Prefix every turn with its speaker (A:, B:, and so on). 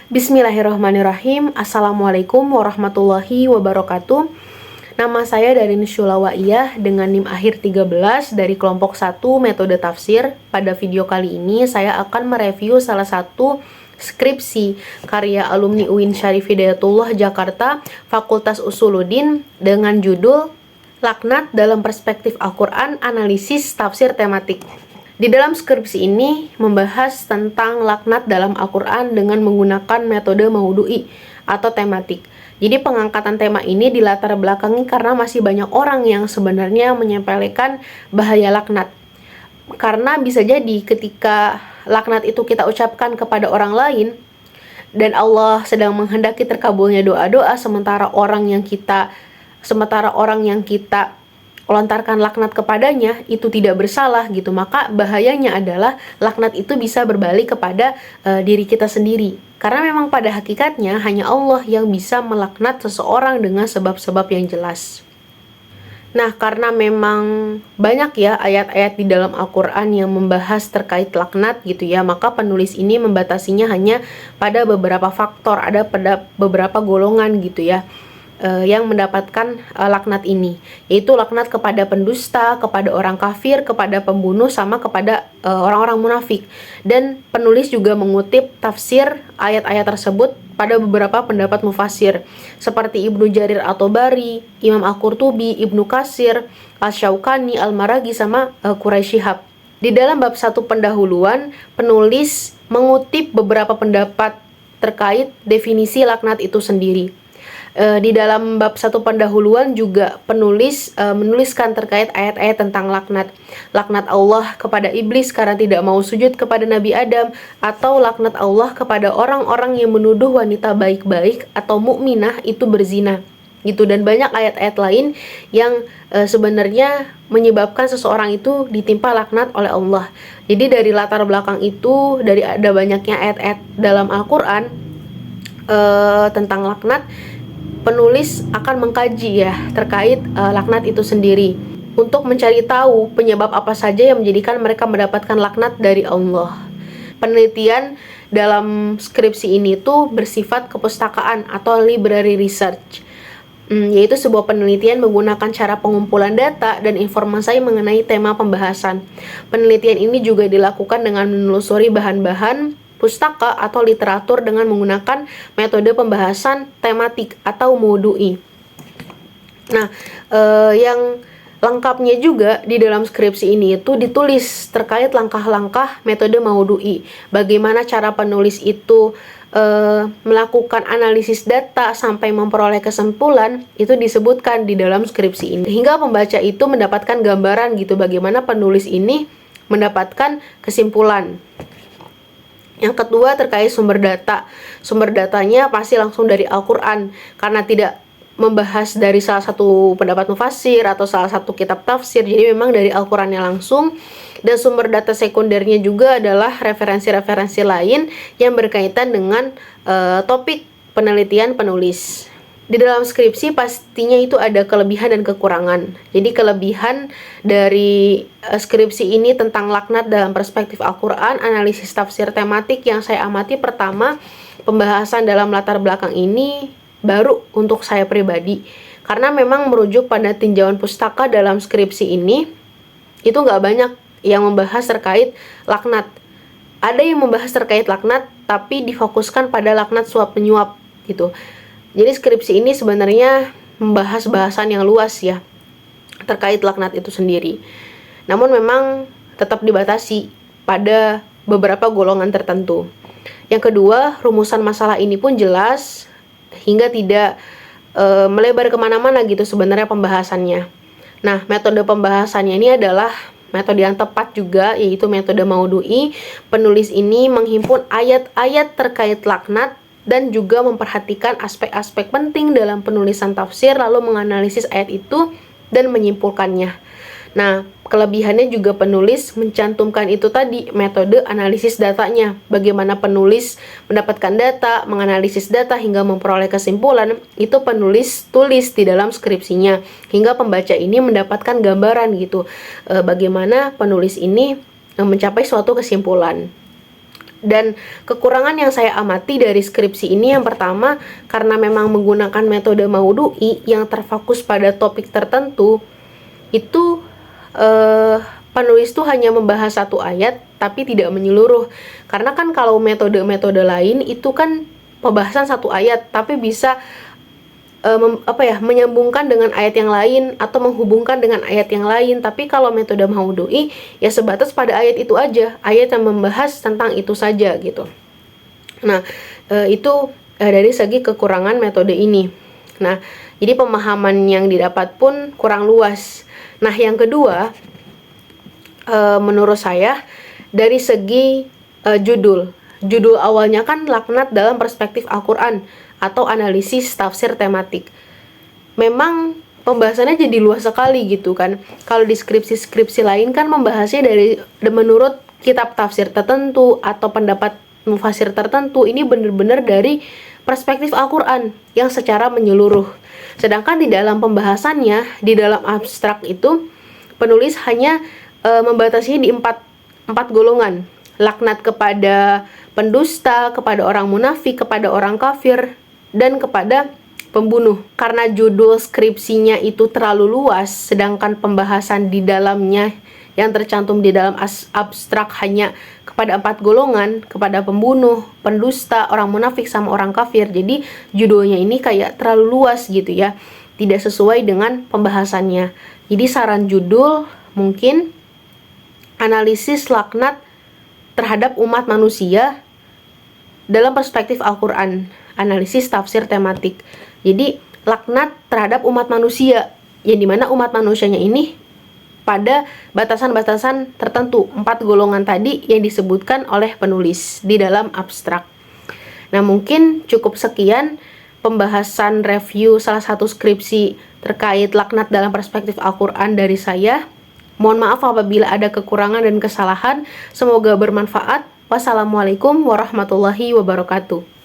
A: Bismillahirrahmanirrahim. Assalamualaikum warahmatullahi wabarakatuh. Nama saya Darin Syulawaiyah dengan NIM akhir 13 dari kelompok 1 metode tafsir. Pada video kali ini saya akan mereview salah satu skripsi karya alumni UIN Syarif Hidayatullah Jakarta Fakultas Usuluddin dengan judul Laknat dalam Perspektif Al-Quran, Analisis Tafsir Tematik. Di dalam skripsi ini membahas tentang laknat dalam Al-Quran dengan menggunakan metode maudu'i atau tematik. Jadi pengangkatan tema ini dilatar belakangi karena masih banyak orang yang sebenarnya menyepelekan bahaya laknat. Karena bisa jadi ketika laknat itu kita ucapkan kepada orang lain dan Allah sedang menghendaki terkabulnya doa-doa sementara orang yang kita lontarkan laknat kepadanya itu tidak bersalah gitu, maka bahayanya adalah laknat itu bisa berbalik kepada diri kita sendiri, karena memang pada hakikatnya hanya Allah yang bisa melaknat seseorang dengan sebab-sebab yang jelas. Nah, karena memang banyak ya ayat-ayat di dalam Al-Quran yang membahas terkait laknat gitu ya, maka penulis ini membatasinya hanya pada beberapa faktor, ada pada beberapa golongan gitu ya yang mendapatkan laknat ini, yaitu laknat kepada pendusta, kepada orang kafir, kepada pembunuh, sama kepada orang-orang munafik. Dan penulis juga mengutip tafsir ayat-ayat tersebut pada beberapa pendapat mufassir seperti Ibnu Jarir At-Tabari, Imam Al-Qurtubi, Ibnu Katsir, Asy-Syaukani, Al-Maraghi, sama Quraisy Shihab. Di dalam bab 1 pendahuluan, penulis mengutip beberapa pendapat terkait definisi laknat itu sendiri. Di dalam bab 1 pendahuluan juga penulis menuliskan terkait ayat-ayat tentang laknat. Laknat Allah kepada iblis karena tidak mau sujud kepada Nabi Adam, atau laknat Allah kepada orang-orang yang menuduh wanita baik-baik atau mukminah itu berzina. Gitu, dan banyak ayat-ayat lain yang sebenarnya menyebabkan seseorang itu ditimpa laknat oleh Allah. Jadi dari latar belakang itu, dari ada banyaknya ayat-ayat dalam Al-Quran tentang laknat, penulis akan mengkaji ya terkait laknat itu sendiri untuk mencari tahu penyebab apa saja yang menjadikan mereka mendapatkan laknat dari Allah. Penelitian dalam skripsi ini tuh bersifat kepustakaan atau library research, yaitu sebuah penelitian menggunakan cara pengumpulan data dan informasi mengenai tema pembahasan. Penelitian ini juga dilakukan dengan menelusuri bahan-bahan pustaka atau literatur dengan menggunakan metode pembahasan tematik atau maudu'i. Nah, yang lengkapnya juga di dalam skripsi ini itu ditulis terkait langkah-langkah metode maudu'i. Bagaimana cara penulis itu melakukan analisis data sampai memperoleh kesimpulan, itu disebutkan di dalam skripsi ini. Hingga pembaca itu mendapatkan gambaran gitu bagaimana penulis ini mendapatkan kesimpulan. Yang kedua terkait sumber data. Sumber datanya pasti langsung dari Al-Quran, karena tidak membahas dari salah satu pendapat mufassir atau salah satu kitab tafsir, jadi memang dari Al-Qurannya langsung. Dan sumber data sekundernya juga adalah referensi-referensi lain yang berkaitan dengan topik penelitian penulis. Di dalam skripsi pastinya itu ada kelebihan dan kekurangan. Jadi kelebihan dari skripsi ini tentang laknat dalam perspektif Al-Quran, analisis tafsir tematik yang saya amati, pertama, pembahasan dalam latar belakang ini baru untuk saya pribadi. Karena memang merujuk pada tinjauan pustaka dalam skripsi ini, itu nggak banyak yang membahas terkait laknat. Ada yang membahas terkait laknat, tapi difokuskan pada laknat suap menyuap gitu. Jadi skripsi ini sebenarnya membahas bahasan yang luas ya terkait laknat itu sendiri. Namun memang tetap dibatasi pada beberapa golongan tertentu. Yang kedua, rumusan masalah ini pun jelas hingga tidak melebar kemana-mana gitu sebenarnya pembahasannya. Nah, metode pembahasannya ini adalah metode yang tepat juga, yaitu metode maudu'i. Penulis ini menghimpun ayat-ayat terkait laknat dan juga memperhatikan aspek-aspek penting dalam penulisan tafsir, lalu menganalisis ayat itu dan menyimpulkannya. Nah, kelebihannya juga penulis mencantumkan itu tadi, metode analisis datanya. Bagaimana penulis mendapatkan data, menganalisis data hingga memperoleh kesimpulan, itu penulis tulis di dalam skripsinya. Hingga pembaca ini mendapatkan gambaran gitu, bagaimana penulis ini mencapai suatu kesimpulan. Dan kekurangan yang saya amati dari skripsi ini, yang pertama, karena memang menggunakan metode maudu'i yang terfokus pada topik tertentu, itu penulis tuh hanya membahas satu ayat tapi tidak menyeluruh. Karena kan kalau metode-metode lain itu kan pembahasan satu ayat tapi bisa menyambungkan dengan ayat yang lain atau menghubungkan dengan ayat yang lain. Tapi kalau metode maudu'i ya sebatas pada ayat itu aja, ayat yang membahas tentang itu saja gitu. Nah, itu dari segi kekurangan metode ini. Nah, jadi pemahaman yang didapat pun kurang luas. Nah, yang kedua, menurut saya dari segi judul awalnya kan laknat dalam perspektif Al-Quran atau analisis tafsir tematik. Memang pembahasannya jadi luas sekali gitu kan. Kalau di skripsi lain kan membahasnya dari menurut kitab tafsir tertentu atau pendapat mufasir tertentu. Ini benar-benar dari perspektif Al-Quran yang secara menyeluruh. Sedangkan di dalam pembahasannya, di dalam abstrak itu, penulis hanya membatasinya di empat golongan. Laknat kepada pendusta, kepada orang munafik, kepada orang kafir, dan kepada pembunuh. Karena judul skripsinya itu terlalu luas, sedangkan pembahasan di dalamnya yang tercantum di dalam abstrak hanya kepada 4 golongan, kepada pembunuh, pendusta, orang munafik, sama orang kafir. Jadi judulnya ini kayak terlalu luas gitu ya, tidak sesuai dengan pembahasannya. Jadi saran judul mungkin analisis laknat terhadap umat manusia dalam perspektif Al-Quran, analisis tafsir tematik. Jadi laknat terhadap umat manusia, yang dimana umat manusianya ini pada batasan-batasan tertentu, 4 golongan tadi yang disebutkan oleh penulis di dalam abstrak. Nah, mungkin cukup sekian pembahasan review salah satu skripsi terkait laknat dalam perspektif Al-Quran dari saya. Mohon maaf apabila ada kekurangan dan kesalahan. Semoga bermanfaat. Wassalamualaikum warahmatullahi wabarakatuh.